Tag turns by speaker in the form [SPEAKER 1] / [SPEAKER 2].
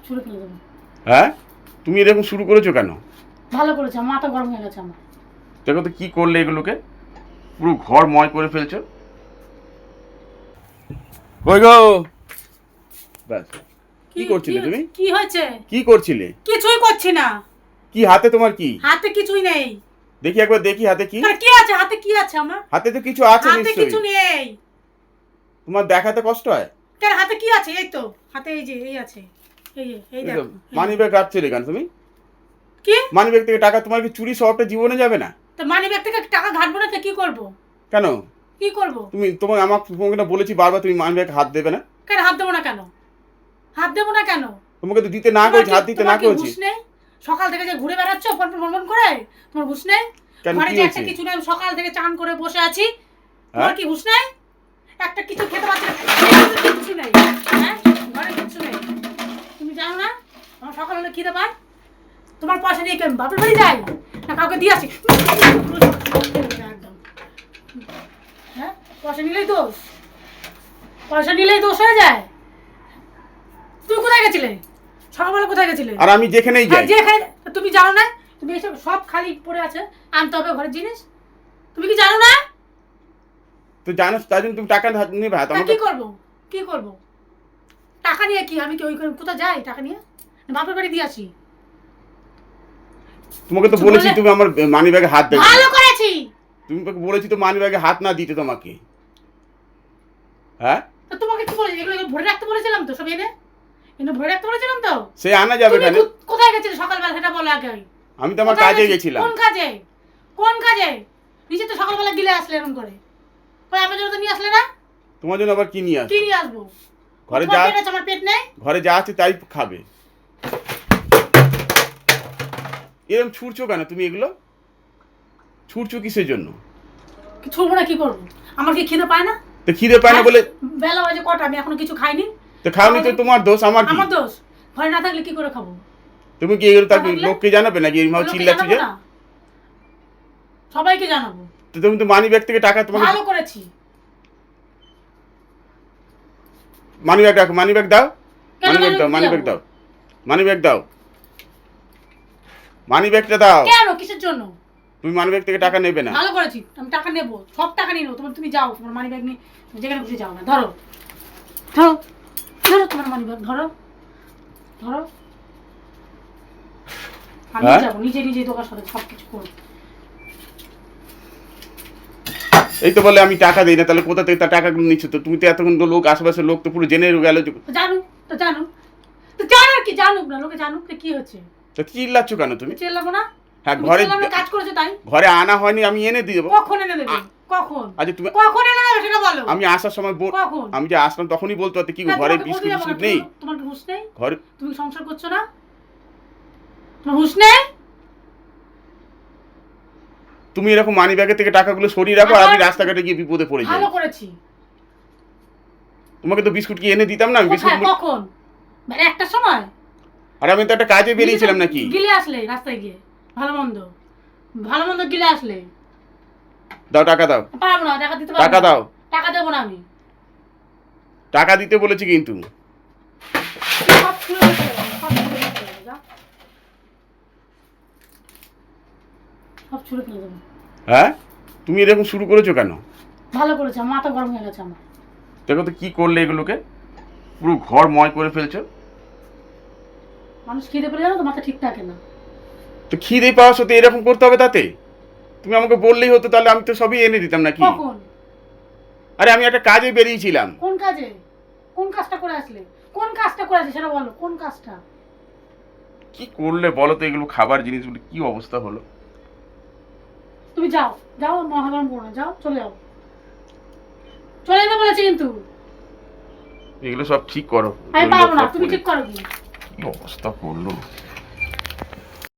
[SPEAKER 1] ছুঁড়ে ফেলে দেবো।
[SPEAKER 2] হ্যাঁ, তুমি এরকম শুরু করেছো কেন?
[SPEAKER 1] ভালো করেছো, মাথা গরম হয়ে গেছে আমার।
[SPEAKER 2] দেখো তো কি করলে এগুলোকে, পুরো ঘর ময় করে ফেলছো। কই গো, ব্যাস। কি করছিলে তুমি?
[SPEAKER 1] কি হয়েছে?
[SPEAKER 2] কি করছিলে?
[SPEAKER 1] কিছুই করছি না।
[SPEAKER 2] কি হাতে তোমার? কি
[SPEAKER 1] হাতে কিছুই নেই।
[SPEAKER 2] দেখি একবার, দেখি হাতে কি।
[SPEAKER 1] কি আছে হাতে? কি আছে আমার
[SPEAKER 2] হাতে তো কিছু আছে
[SPEAKER 1] হাতে?
[SPEAKER 2] নিশ্চয়ই।
[SPEAKER 1] কিছু নেই।
[SPEAKER 2] তোমার দেখাতে কষ্ট হয়?
[SPEAKER 1] কেন, হাতে কি আছে? এই তো হাতে, এই যে এই আছে, এই দেখো।
[SPEAKER 2] মানি ব্যাগ রাখছিলে কেন তুমি?
[SPEAKER 1] কি
[SPEAKER 2] মানি ব্যাগ থেকে টাকা, তোমার কি চুরি স্বভাবটা জীবনে যাবে না?
[SPEAKER 1] তো মানি ব্যাগ থেকে টাকা ঘাটবো না তো কি করব?
[SPEAKER 2] কেন
[SPEAKER 1] কি করব?
[SPEAKER 2] তোমাকে না বলেছি বারবার তুমি মানি ব্যাগ হাত দেবে না?
[SPEAKER 1] কেন হাত দেবো না? কেন হাত দেবো না? কেন
[SPEAKER 2] তোমাকে তো দিতে না করেছি, হাত দিতে না করেছি।
[SPEAKER 1] হুঁশ নেই? সকাল থেকে যে ঘুরে বেড়াচ্ছ ফন করে, তোমার হুঁশ নেই?
[SPEAKER 2] কেন,
[SPEAKER 1] ঘরে
[SPEAKER 2] কি
[SPEAKER 1] যে
[SPEAKER 2] হয়েছে?
[SPEAKER 1] একটা কিছু নেই, সকাল থেকে চান করে বসে আছি, তোমার কি হুঁশ নেই? একটা কিছু খেতে পারছি না, কিছু নেই। হ্যাঁ, ঘরে কিছু নেই। তুমি জানো না আমার সকাল হলে খিদে পায়? তোমার পয়সা নিয়ে কেন বাপের বাড়ি যাই না কাউকে দিয়ে আসি? একদম। হ্যাঁ, পয়সা নিলেই দোষ, পয়সা নিলেই দোষ হয়ে যায়। তুমি কোথায় গেছিলে সকালবেলা? কোথায় গেছিলে?
[SPEAKER 2] আর আমি যেখানেই যাই।
[SPEAKER 1] যেখানে তুমি জানো না? তুমি এসব সব খালি পড়ে আছে, আনতে হবে ঘরের জিনিস। তুমি কি জানো না?
[SPEAKER 2] তো জানো, তার জন্য তুমি টাকা নেবে হাত আমাকে।
[SPEAKER 1] কি করব? কি করব? টাকা নিয়ে কি আমি কি ওই কোথায় যাই টাকা নিয়ে? বাপের বাড়ি দিয়ে আসি।
[SPEAKER 2] তোমাকে তো বলেছি তুমি আমার মানি ব্যাগে হাত দেবে।
[SPEAKER 1] ভালো করেছি।
[SPEAKER 2] তুমি বলেছি তো মানি ব্যাগে হাত না দিতে তোমাকে। হ্যাঁ,
[SPEAKER 1] তো তোমাকে কি বলেছি? এগুলো ভরে রাখতে বলেছিলাম তো, সব এনে ভরে রাখতে বলেছিলাম তো।
[SPEAKER 2] সে আনা যাবে কেন?
[SPEAKER 1] কোথায় গেছিলে সকালবেলা সেটা বলো আগে।
[SPEAKER 2] আমি তো আমার কাজে গেছিলাম।
[SPEAKER 1] কোন কাজে? কোন কাজে? নিজে তো সকালবেলা গিলে আসলে এরকম করে। কই আমার জন্য তো নিয়ে আসলে না?
[SPEAKER 2] তোমার জন্য আবার কি নিয়ে আসবো?
[SPEAKER 1] কি নিয়ে আসবো?
[SPEAKER 2] ঘরে যা
[SPEAKER 1] আছে, আমার পেট নেই।
[SPEAKER 2] ঘরে যা আছে তাই খাবে। এরকম ছুটছো কেন তুমি? এগুলো ছুটছো কিসের জন্য?
[SPEAKER 1] কি ছুড়বো না? কি করবো? আমার কি খিদে পায় না?
[SPEAKER 2] তো খিদে পায় না বলে?
[SPEAKER 1] বেলা বাজে কটা, আমি এখনো কিছু খাইনি।
[SPEAKER 2] তো খাওনি তো তোমার দোষ, আমার কি?
[SPEAKER 1] আমার দোষ? ঘরে না থাকলে কি করে খাবো?
[SPEAKER 2] তুমি কি এগুলো তার লোককে জানাবে নাকি এইভাবে চিল্লাচ্ছ যে?
[SPEAKER 1] সবাইকে জানাবো।
[SPEAKER 2] তো তুমি তো মানি ব্যাগ থেকে টাকা, তোমাকে
[SPEAKER 1] ভালো করেছি।
[SPEAKER 2] মানি ব্যাগ রাখো, মানি ব্যাগ দাও, মানি ব্যাগ দাও, মানি ব্যাগ দাও, মানি ব্যাগ দাও, মানি ব্যাগটা দাও।
[SPEAKER 1] কেন, কিসের জন্য?
[SPEAKER 2] তুমি মানি ব্যাগ থেকে টাকা নেবে না।
[SPEAKER 1] ভালো করেছি, আমি টাকা নেব, সব টাকা নিয়ে নেবো। তুমি যাও, তোমার মানি ব্যাগ নিয়ে তুমি যেখানে খুশি যাও না। ধরো ধরো ধরো তোমার মানি ব্যাগ, ধরো ধরো। আমি যাবো নিজে নিজে দোকান সাথে সবকিছু করবো।
[SPEAKER 2] এই তো বলে আমি টাকা দিই না, তাহলে কোথা থেকে তার টাকাগুলো নিচ্ছ? তো তুমি তো এতক্ষণ তো লোক, আশেপাশের লোক তো পুরো জেনে গেল।
[SPEAKER 1] জানুক তো জানুক, তো জানুক কি জানুক না, লোকে জানুক কি হচ্ছে?
[SPEAKER 2] তো চিল্লাচ্ছ কেন তুমি?
[SPEAKER 1] চিল্লাবো না?
[SPEAKER 2] হ্যাঁ, ঘরে
[SPEAKER 1] কাজ করেছো তাই?
[SPEAKER 2] ঘরে আনা হয়নি, আমি এনে দিয়ে দেবো।
[SPEAKER 1] কখন এনে দেবে? কখন?
[SPEAKER 2] আচ্ছা তুমি
[SPEAKER 1] কখন এনে দেবে সেটা বলো।
[SPEAKER 2] আমি আসার সময়
[SPEAKER 1] কখন?
[SPEAKER 2] আমি যে আসলাম তখনই বলতে পারতে কি ঘরে বিস্কুট বিস্কুট নেই?
[SPEAKER 1] তোমার কি হুঁশ নেই?
[SPEAKER 2] ঘরে
[SPEAKER 1] তুমি সংসার করছো না? তোমার হুঁশ নেই?
[SPEAKER 2] তুমি এরকম মানি ব্যাগের থেকে টাকাগুলো সরিয়ে রাখো, আর আমি রাস্তাঘাটে গিয়ে বিপদে পড়ে যাই।
[SPEAKER 1] ভালো করেছি।
[SPEAKER 2] তোমাকে তো বিস্কুট কি এনে দিতাম না? আমি বিস্কুট
[SPEAKER 1] কখন? মানে একটা সময়।
[SPEAKER 2] আর আমি তো একটা কাজে বেরিয়েছিলাম নাকি?
[SPEAKER 1] গিলে আসলে রাস্তায় গিয়ে ভালো মন্দ গিলে আসলে।
[SPEAKER 2] দাও টাকা দাও।
[SPEAKER 1] পারবো না, টাকা দিতে পারবো না।
[SPEAKER 2] টাকা দাও।
[SPEAKER 1] টাকা দেবো না আমি।
[SPEAKER 2] টাকা দিতে বলেছি কিন্তু।
[SPEAKER 1] সব ছুঁড়ে ফেলে দেবো।
[SPEAKER 2] হ্যাঁ, তুমি এরকম শুরু করেছো কেন?
[SPEAKER 1] ভালো করেছো, মাথা গরম হয়ে গেছে আমার।
[SPEAKER 2] দেখো তো কি করলে এগুলোকে, পুরো ঘর ময় করে ফেলছো।
[SPEAKER 1] মানুষ খিদে পেলে জানো তো মাথা ঠিক থাকে না।
[SPEAKER 2] তো খিদে পাওয়ার সাথে এরকম করতে হবে তাতে? তুমি আমাকে বললেই হতো, তাহলে আমি তো সবই এনে দিতাম নাকি?
[SPEAKER 1] কখন?
[SPEAKER 2] আরে আমি একটা কাজে বেরিয়েছিলাম।
[SPEAKER 1] কোন কাজে? কোন কাজটা করে আসলে? কোন কাজটা করে আসলে সেটা বলো, কোন কাজটা?
[SPEAKER 2] কি করলে বলো তো? এগুলো খাবার জিনিসগুলো কি অবস্থা হলো?
[SPEAKER 1] তুমি যাও যাও, মহাগরম করো না, যাও চলে যাও, চলে যেতে বলেছি কিন্তু।
[SPEAKER 2] এগুলো সব ঠিক করো।
[SPEAKER 1] আমি পারবো না, তুমি ঠিক করো। কি
[SPEAKER 2] অবস্থা করলো।